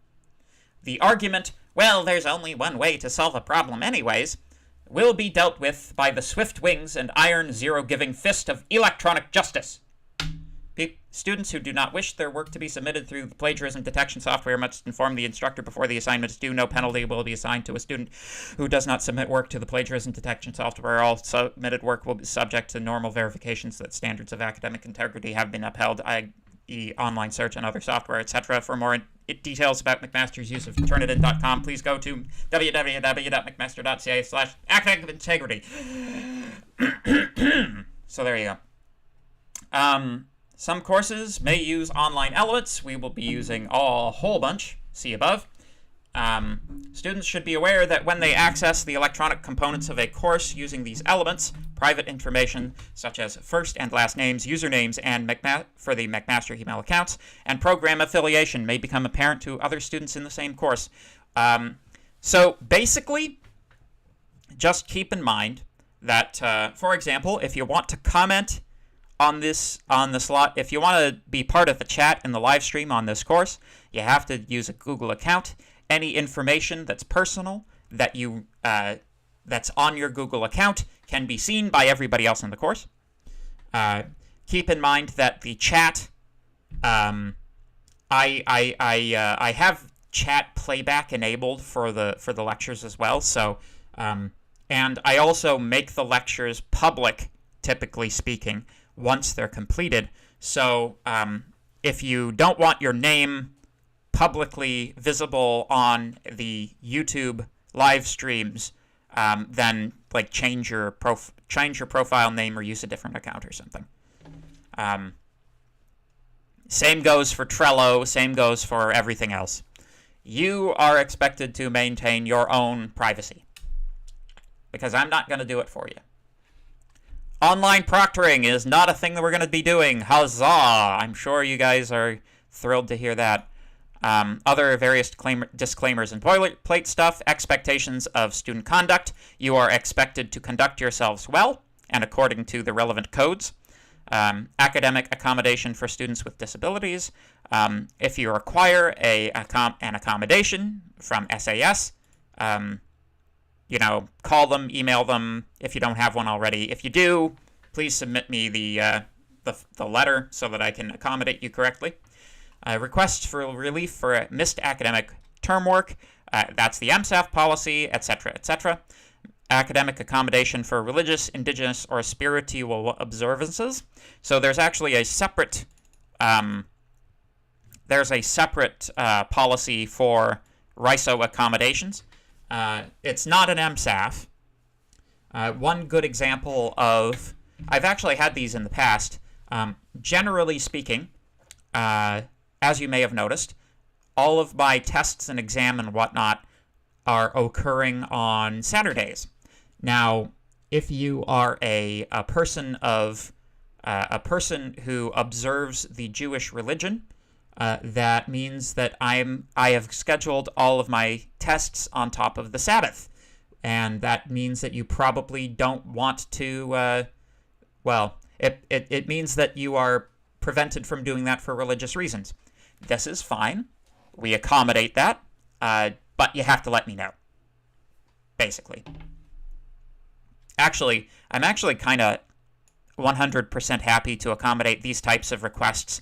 Speaker 1: The argument, well, there's only one way to solve a problem anyways, will be dealt with by the swift wings and iron zero-giving fist of electronic justice. Students who do not wish their work to be submitted through the plagiarism detection software must inform the instructor before the assignment is due. No penalty will be assigned to a student who does not submit work to the plagiarism detection software. All submitted work will be subject to normal verifications that standards of academic integrity have been upheld, i.e. online search and other software, etc. For more details about McMaster's use of Turnitin.com, please go to www.mcmaster.ca/academic integrity. So there you go. Some courses may use online elements. We will be using a whole bunch, see above. Students should be aware that when they access the electronic components of a course using these elements, private information such as first and last names, usernames, and for the McMaster email accounts, and program affiliation may become apparent to other students in the same course. So basically, just keep in mind that, for example, if you want to comment on the slot, if you want to be part of the chat in the live stream on this course, you have to use a Google account. Any information that's personal that that's on your Google account can be seen by everybody else in the course. Keep in mind that the chat, I have chat playback enabled for the lectures as well. So, and I also make the lectures public, typically speaking, once they're completed. So, if you don't want your name publicly visible on the YouTube live streams, then like change your profile name or use a different account or something. Same goes for Trello. Same goes for everything else. You are expected to maintain your own privacy because I'm not going to do it for you. Online proctoring is not a thing that we're going to be doing. Huzzah! I'm sure you guys are thrilled to hear that. Other various disclaimers and boilerplate stuff. Expectations of student conduct. You are expected to conduct yourselves well and according to the relevant codes. Academic accommodation for students with disabilities. If you require an accommodation from SAS, call them, email them if you don't have one already. If you do, please submit me the letter so that I can accommodate you correctly. Requests for relief for missed academic term work. That's the MSAF policy, etc., etc. Academic accommodation for religious, indigenous, or spiritual observances. So there's actually a separate policy for RISO accommodations. It's not an MSAF. One good example of, I've actually had these in the past. Generally speaking, as you may have noticed, all of my tests and exam and whatnot are occurring on Saturdays. Now, if you are a person who observes the Jewish religion, that means that I have scheduled all of my tests on top of the Sabbath, and that means that you probably don't want to. It means that you are prevented from doing that for religious reasons. This is fine. We accommodate that, but you have to let me know. Basically. Actually, I'm actually kind of 100% happy to accommodate these types of requests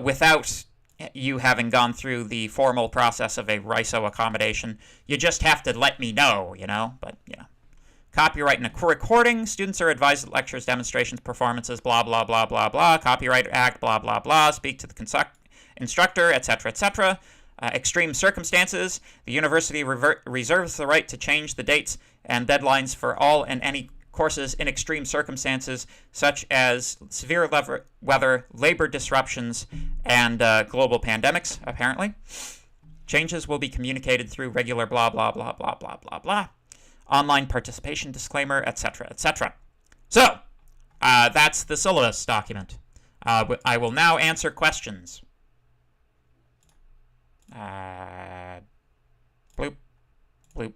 Speaker 1: without you having gone through the formal process of a RISO accommodation. You just have to let me know, But, Copyright and recording. Students are advised that lectures, demonstrations, performances, blah, blah, blah, blah, blah. Copyright Act, blah, blah, blah. Speak to the instructor, etc., etc. Extreme circumstances. The university reserves the right to change the dates and deadlines for all and any courses in extreme circumstances, such as severe weather, labor disruptions, and global pandemics, apparently. Changes will be communicated through regular blah, blah, blah, blah, blah, blah, blah. Online participation disclaimer, etc., etc. So, that's the syllabus document. I will now answer questions. Bloop, bloop, bloop.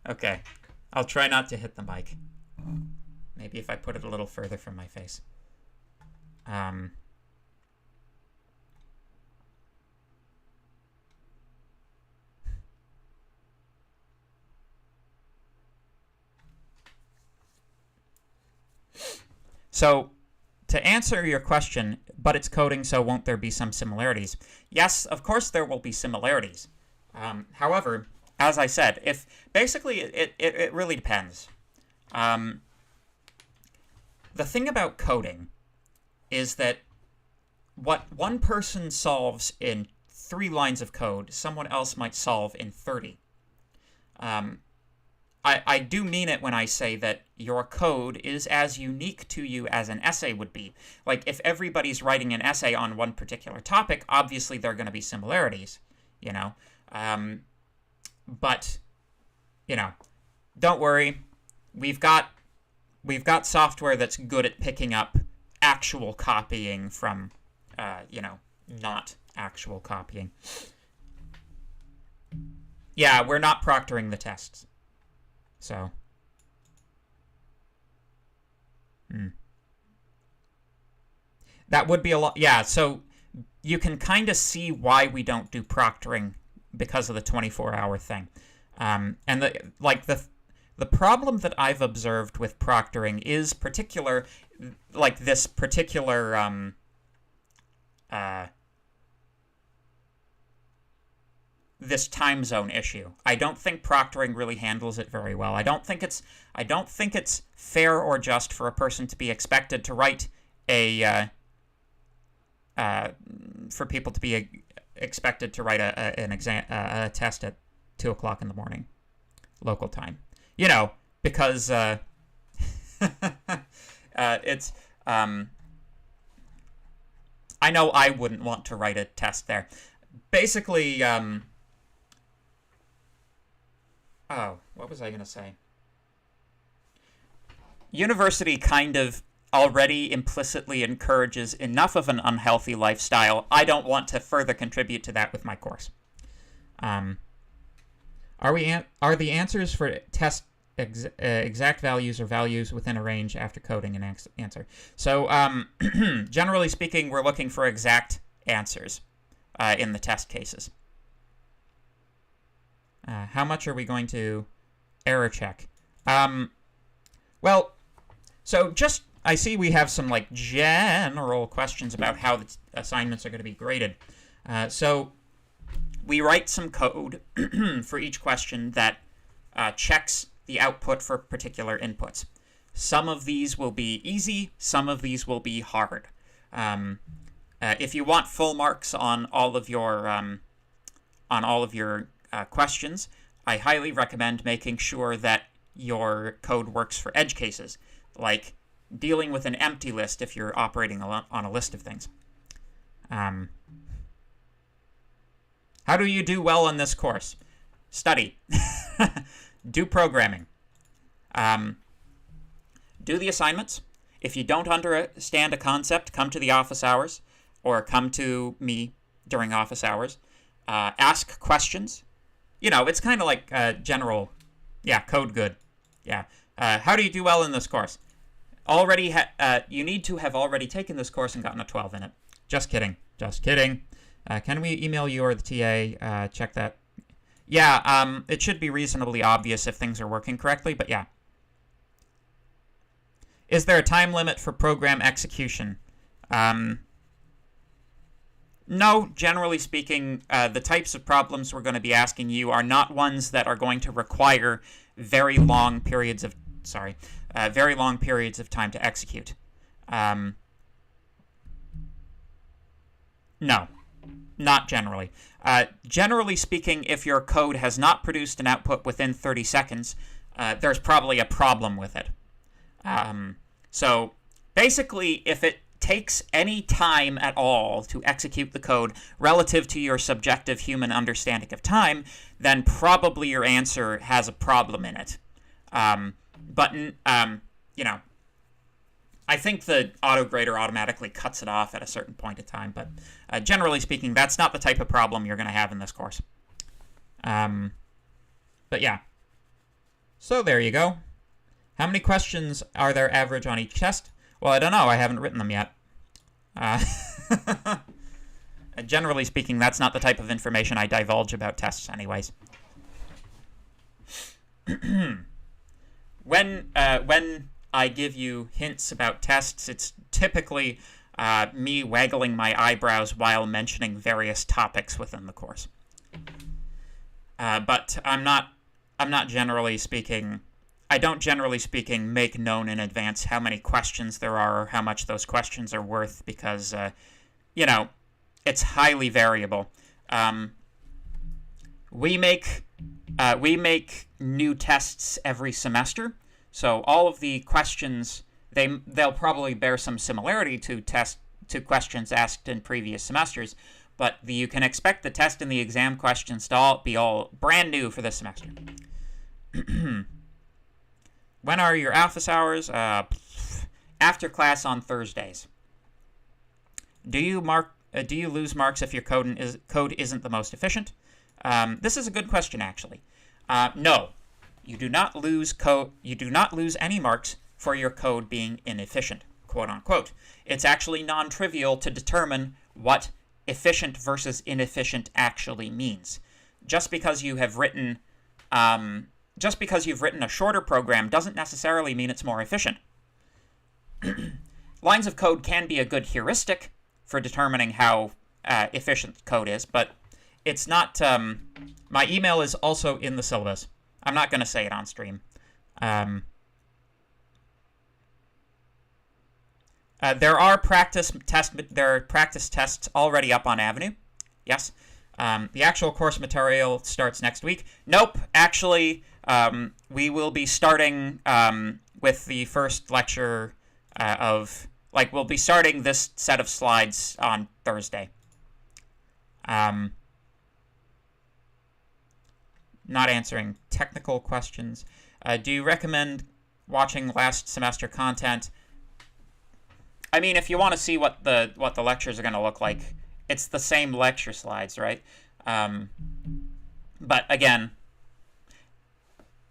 Speaker 1: Okay, I'll try not to hit the mic. Maybe if I put it a little further from my face. So, to answer your question, but it's coding, so won't there be some similarities? Yes, of course there will be similarities. However, as I said, if basically it really depends. The thing about coding is that what one person solves in 3 lines of code, someone else might solve in 30. I do mean it when I say that your code is as unique to you as an essay would be. Like, if everybody's writing an essay on one particular topic, obviously there are going to be similarities, you know. But, you know, don't worry. We've got software that's good at picking up actual copying from, you know, not actual copying. Yeah, we're not proctoring the tests. So, that would be a lot. Yeah, so you can kind of see why we don't do proctoring because of the 24-hour thing. And the problem that I've observed with proctoring is this particular this time zone issue. I don't think proctoring really handles it very well. I don't think it's fair or just for a person to be expected to write for people to be expected to write a test at 2 o'clock in the morning, local time. You know, because it's I know I wouldn't want to write a test there. Basically, oh, what was I going to say? University kind of already implicitly encourages enough of an unhealthy lifestyle. I don't want to further contribute to that with my course. Are the answers for test exact values or values within a range after coding an answer? So, generally speaking, we're looking for exact answers in the test cases. How much are we going to error check? Well, so just, I see we have some like general questions about how the assignments are going to be graded. So we write some code for each question that checks the output for particular inputs. Some of these will be easy, some of these will be hard. If you want full marks on all of your questions, I highly recommend making sure that your code works for edge cases, like dealing with an empty list if you're operating on a list of things. How do you do well in this course? Study. Do programming. Do the assignments. If you don't understand a concept, come to the office hours or come to me during office hours. Ask questions. You know, it's kind of like general, code good. Yeah. How do you do well in this course? You need to have already taken this course and gotten a 12 in it. Just kidding. Just kidding. Can we email you or the TA? Check that. Yeah, it should be reasonably obvious if things are working correctly, but yeah. Is there a time limit for program execution? No, generally speaking, the types of problems we're going to be asking you are not ones that are going to require very long periods of time to execute. No, not generally. Generally speaking, if your code has not produced an output within 30 seconds, there's probably a problem with it. So basically, if it takes any time at all to execute the code relative to your subjective human understanding of time, then probably your answer has a problem in it. You know, I think the autograder automatically cuts it off at a certain point in time, but generally speaking, that's not the type of problem you're going to have in this course. But yeah. So there you go. How many questions are there average on each test? Well, I don't know. I haven't written them yet. Generally speaking, that's not the type of information I divulge about tests anyways. When I give you hints about tests, it's typically me waggling my eyebrows while mentioning various topics within the course. But I'm not generally speaking... I don't, generally speaking, make known in advance how many questions there are or how much those questions are worth because, it's highly variable. We make new tests every semester, so all of the questions they'll probably bear some similarity to questions asked in previous semesters, but you can expect the test and the exam questions to be all brand new for this semester. When are your office hours? After class on Thursdays. Do you lose marks if your code isn't the most efficient? This is a good question, actually. No, you do not lose You do not lose any marks for your code being inefficient, quote unquote. It's actually non-trivial to determine what efficient versus inefficient actually means. Just because you've written a shorter program doesn't necessarily mean it's more efficient. Lines of code can be a good heuristic for determining how efficient code is, but it's not. My email is also in the syllabus. I'm not going to say it on stream. There are practice tests already up on Avenue. Yes. The actual course material starts next week. Nope. Actually, we will be starting with the first lecture we'll be starting this set of slides on Thursday. Not answering technical questions. Do you recommend watching last semester content? I mean, if you want to see what the lectures are going to look like, it's the same lecture slides, right? But again,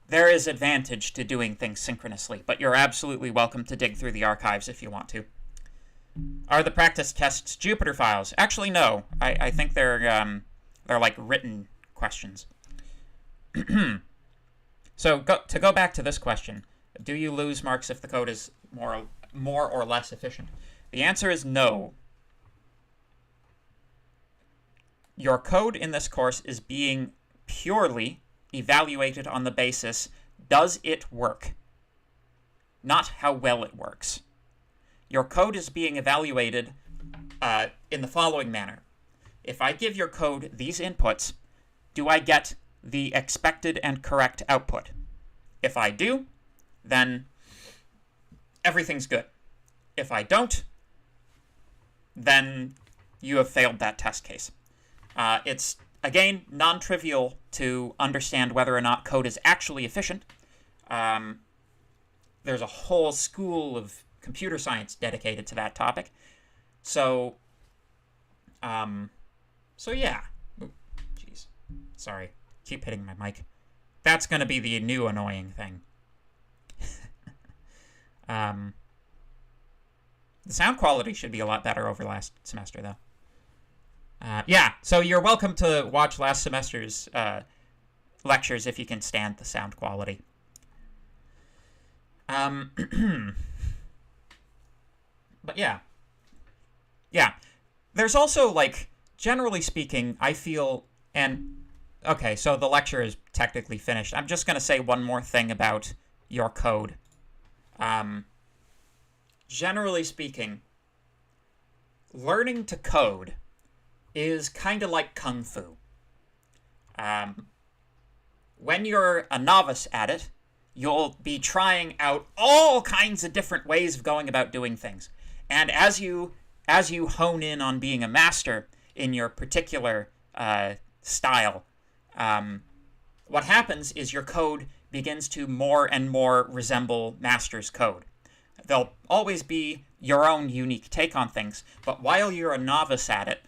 Speaker 1: there is advantage to doing things synchronously, but you're absolutely welcome to dig through the archives if you want to. Are the practice tests Jupyter files? Actually, no. I think they're like written questions. So to go back to this question, do you lose marks if the code is more or less efficient? The answer is no. Your code in this course is being purely evaluated on the basis, does it work? Not how well it works. Your code is being evaluated in the following manner. If I give your code these inputs, do I get the expected and correct output? If I do, then everything's good. If I don't, then you have failed that test case. It's, again, non-trivial to understand whether or not code is actually efficient. There's a whole school of computer science dedicated to that topic. So yeah. Jeez. Sorry. Keep hitting my mic. That's going to be the new annoying thing. The sound quality should be a lot better over last semester, though. Yeah, so you're welcome to watch last semester's lectures if you can stand the sound quality. But yeah. Yeah. There's also, generally speaking, I feel, okay, so the lecture is technically finished. I'm just going to say one more thing about your code. Generally speaking, learning to code is kind of like kung fu. When you're a novice at it, you'll be trying out all kinds of different ways of going about doing things. And as you hone in on being a master in your particular style, what happens is your code begins to more and more resemble master's code. There'll always be your own unique take on things, but while you're a novice at it,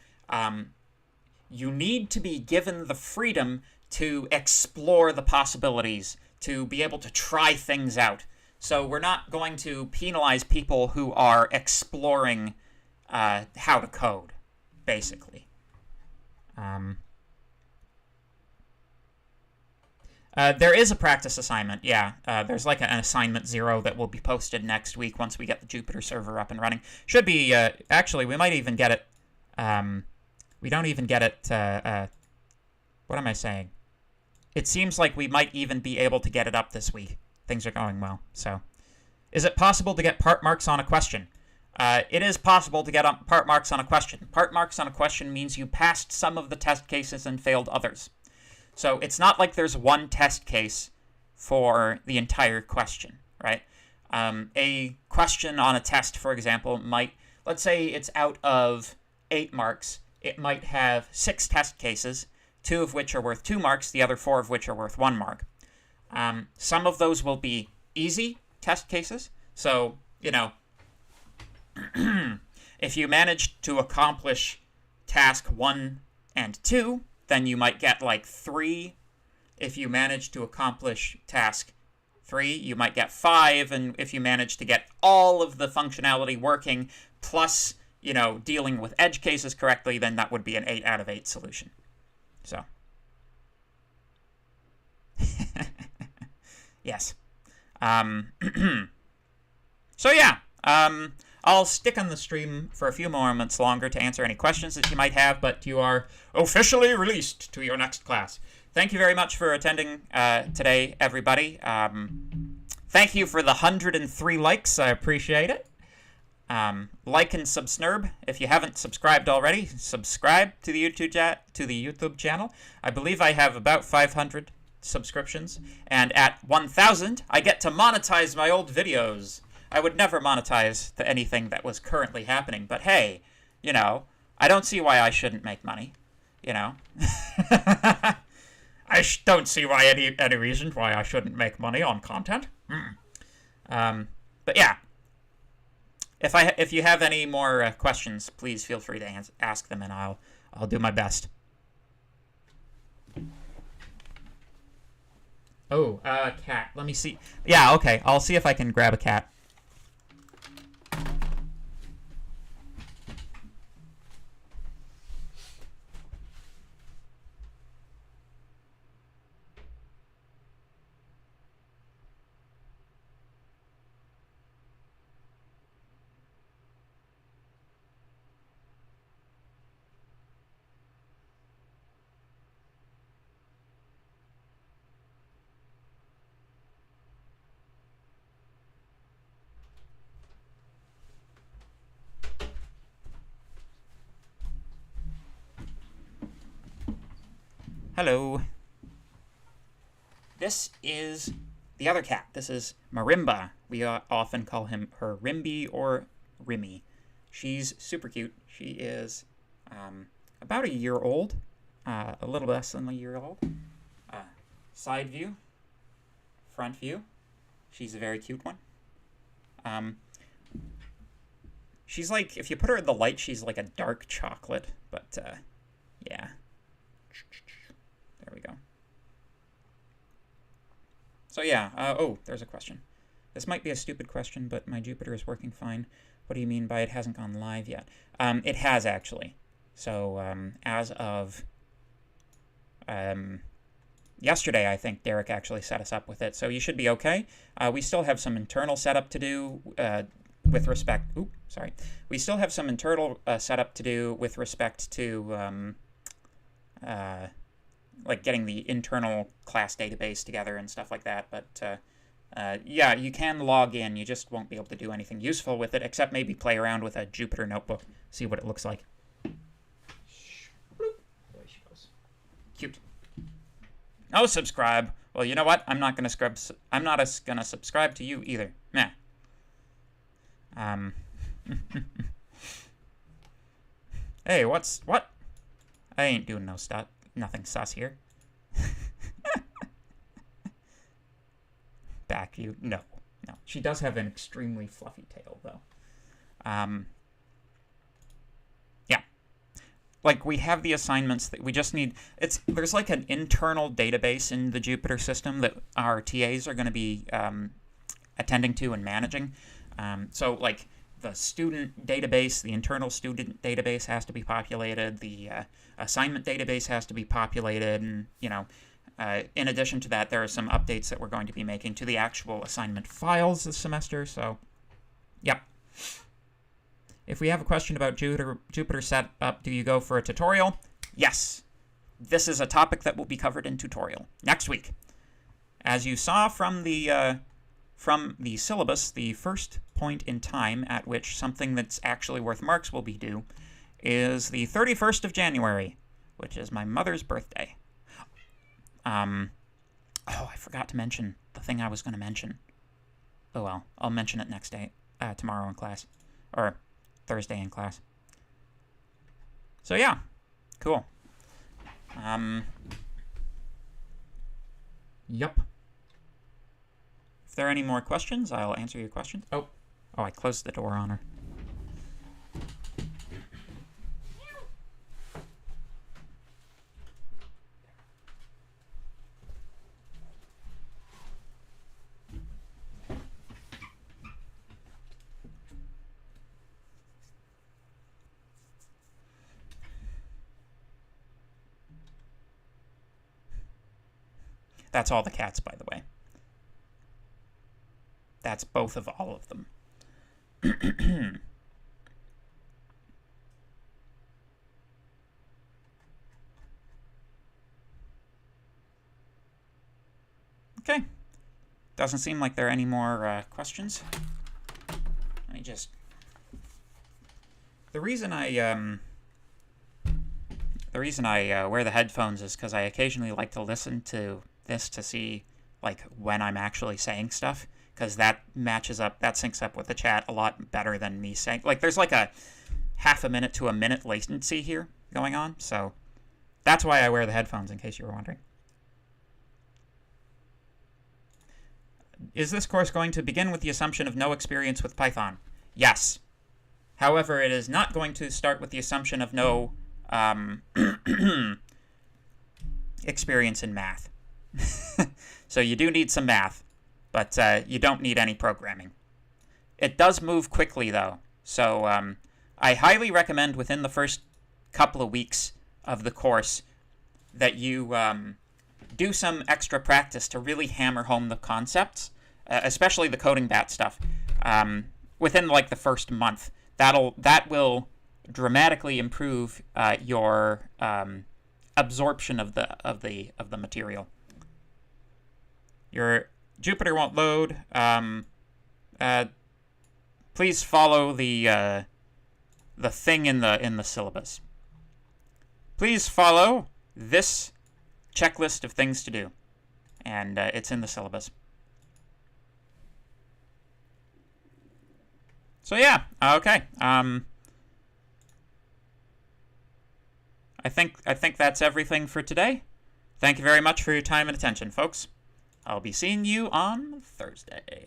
Speaker 1: you need to be given the freedom to explore the possibilities, to be able to try things out. So we're not going to penalize people who are exploring how to code, basically. There is a practice assignment, yeah. There's an assignment 0 that will be posted next week once we get the Jupyter server up and running. Should be, actually, we might even get it, we don't even get it, what am I saying? It seems like we might even be able to get it up this week. things are going well. So, is it possible to get part marks on a question? It is possible to get part marks on a question. Part marks on a question means you passed some of the test cases and failed others. So it's not like there's one test case for the entire question, right? A question on a test, for example, might, let's say it's out of 8 marks, it might have 6 test cases, 2 of which are worth 2 marks, the other 4 of which are worth 1 mark. Some of those will be easy test cases. So, you know, if you manage to accomplish task 1 and 2, then you might get like 3. If you manage to accomplish task 3, you might get 5. And if you manage to get all of the functionality working, plus, you know, dealing with edge cases correctly, then that would be an 8 out of 8 solution. So, yes. So yeah, I'll stick on the stream for a few moments longer to answer any questions that you might have, but you are officially released to your next class. Thank you very much for attending today, everybody. Thank you for the 103 likes. I appreciate it. Like and subscribe if you haven't subscribed already. Subscribe to the YouTube channel. I believe I have about 500 subscriptions, and at 1,000, I get to monetize my old videos. I would never monetize anything that was currently happening, but hey, you know, I don't see why I shouldn't make money, you know. I don't see why any reason why I shouldn't make money on content. But yeah, if you have any more questions, please feel free to ask them, and I'll do my best. Oh, cat. Let me see. Yeah, okay. I'll see if I can grab a cat. Hello. This is the other cat. This is Marimba. We often call her Rimby or Rimmy. She's super cute. She is about a year old, a little less than a year old. Side view, front view. She's a very cute one. She's like, if you put her in the light, she's like a dark chocolate, but yeah. There we go. So yeah, oh, there's a question. This might be a stupid question, but my Jupyter is working fine. What do you mean by it hasn't gone live yet? It has, actually. So as of yesterday, I think Derek actually set us up with it. So you should be okay. We still have some internal setup to do with respect... Oops, sorry. We still have some internal setup to do with respect to... like getting the internal class database together and stuff like that, but yeah, you can log in, you just won't be able to do anything useful with it, except maybe play around with a Jupyter notebook, see what it looks like. There she goes. Cute. Oh, subscribe. Well, you know what? I'm not gonna subscribe to you either. Meh. Hey, what? I ain't doing no stuff. Nothing sus here. Back view. No. She does have an extremely fluffy tail, though. Yeah. Like, we have the assignments that we just need. There's like an internal database in the Jupyter system that our TAs are going to be attending to and managing. So, like, the student database, the internal student database has to be populated, the assignment database has to be populated, and, you know, in addition to that, there are some updates that we're going to be making to the actual assignment files this semester, so, yep. If we have a question about Jupyter setup, do you go for a tutorial? Yes. This is a topic that will be covered in tutorial next week. As you saw from the from the syllabus, the first point in time at which something that's actually worth marks will be due is the 31st of January, which is my mother's birthday. Oh, I forgot to mention the thing I was going to mention. Oh well, I'll mention it next day, tomorrow in class, or Thursday in class. So yeah, cool. Yup. If there are any more questions, I'll answer your questions. Oh, I closed the door on her. That's all the cats, by the way. That's both of all of them. Okay. Doesn't seem like there are any more questions. Let me just... The reason I wear the headphones is because I occasionally like to listen to this to see like when I'm actually saying stuff, because that matches up, that syncs up with the chat a lot better than me saying, like there's like a half a minute to a minute latency here going on, so that's why I wear the headphones, in case you were wondering. Is this course going to begin with the assumption of no experience with Python? Yes. However, it is not going to start with the assumption of no experience in math. So you do need some math, but you don't need any programming. It does move quickly, though, so I highly recommend within the first couple of weeks of the course that you do some extra practice to really hammer home the concepts, especially the coding bat stuff. Within like the first month, that will dramatically improve your absorption of the material. Your Jupyter won't load. Please follow the thing in the syllabus. Please follow this checklist of things to do, and it's in the syllabus. So yeah, okay. I think that's everything for today. Thank you very much for your time and attention, folks. I'll be seeing you on Thursday.